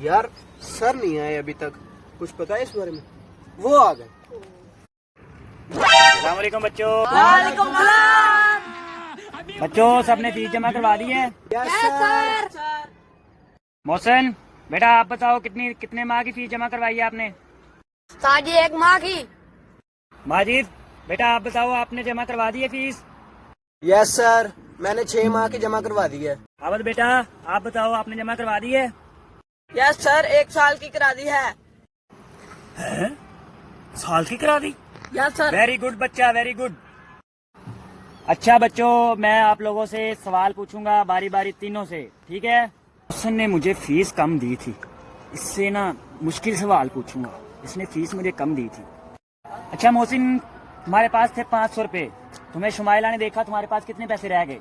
यार सर नहीं आए अभी तक, कुछ पता है इस बारे में? वो आ गए। अस्सलाम वालेकुम बच्चों। वालेकुम सलाम। बच्चों सबने फीस जमा करवा दी है? Yes sir. मोहसिन बेटा आप बताओ कितने माह की फीस जमा करवाई है आपने? साजी 1 माह की। माजिद बेटा आप बताओ आपने जमा करवा दी है फीस? यस सर, मैंने 6 माह की जमा करवा दी है। अवध बेटा आप बताओ आपने जमा करवा दी है? यस सर, 1 साल की करा दी है। साल की करा दी? Yes sir. वेरी गुड बच्चा, वेरी गुड। अच्छा बच्चों मैं आप लोगों से सवाल पूछूंगा बारी बारी तीनों से, ठीक है? मोहसिन ने मुझे फीस कम दी थी, इससे ना मुश्किल सवाल पूछूंगा। इसने फीस मुझे कम दी थी। अच्छा मोहसिन तुम्हारे पास थे 500 रुपए, तुम्हें शुमाइला ने देखा तुम्हारे पास कितने पैसे रह गए?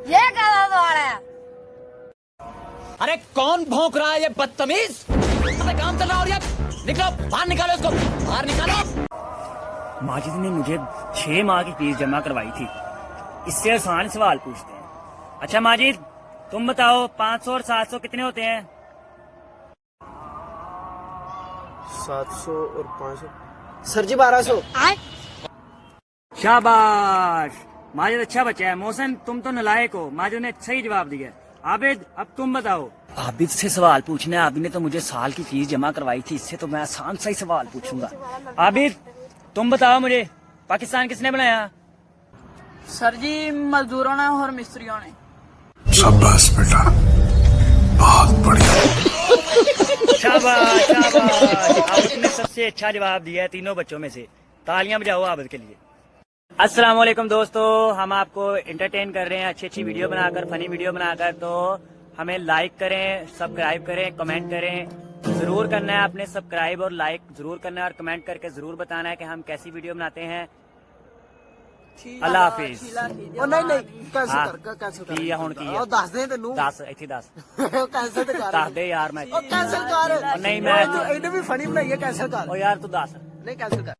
ये क्या सवाल है? अरे कौन भौंक रहा है ये बदतमीज? काम चल रहा है और ये निकलो बाहर, निकालो इसको बाहर निकालो। माजिद ने मुझे 6 माह की फीस जमा करवाई थी, इससे आसान सवाल पूछते हैं। अच्छा माजिद तुम बताओ 500 और 700 कितने होते हैं? 700 और 500 सर जी 1200। शाबाश माजिद, अच्छा बच्चा है। मोहसिन तुम तो नालायक हो, माजिद ने सही जवाब दिया। आबिद अब तुम बताओ। आबिद से सवाल पूछना है, आबिद ने तो मुझे साल की फीस जमा करवाई थी, इससे तो मैं आसान सा ही सवाल पूछूंगा। आबिद तुम बताओ मुझे पाकिस्तान किसने बनाया? सर जी मजदूरों ने और मिस्त्रियों ने। शाबाश बेटा, बहुत बढ़िया। शाबाश शाबाश, आबिद ने सबसे अच्छा जवाब दिया है तीनों बच्चों में से। तालियां बजाओ आबिद के लिए। अस्सलाम वालेकुम दोस्तों, हम आपको एंटरटेन कर रहे हैं अच्छी अच्छी वीडियो बनाकर, फनी वीडियो बनाकर। तो हमें लाइक करें, सब्सक्राइब करें, कमेंट करें। जरूर करना है आपने सब्सक्राइब और लाइक जरूर करना है, और कमेंट करके जरूर बताना है कि हम कैसी वीडियो बनाते हैं। अल्लाह हाफिज। ओ नहीं कैंसिल हाँ। कर, कैंसिल कर। की है हुण की है? ओ दस दे तेनू। 10 ਇੱਥੇ 10 कैंसिल तो कर। ਦੱਸ ਦੇ ਯਾਰ ਮੈਂ। ओ कैंसिल कर। नहीं, मैं- इन्हें भी फनी बनाइए, कैंसिल कर। ਓ ਯਾਰ ਤੂੰ ਦੱਸ। नहीं कैंसिल कर।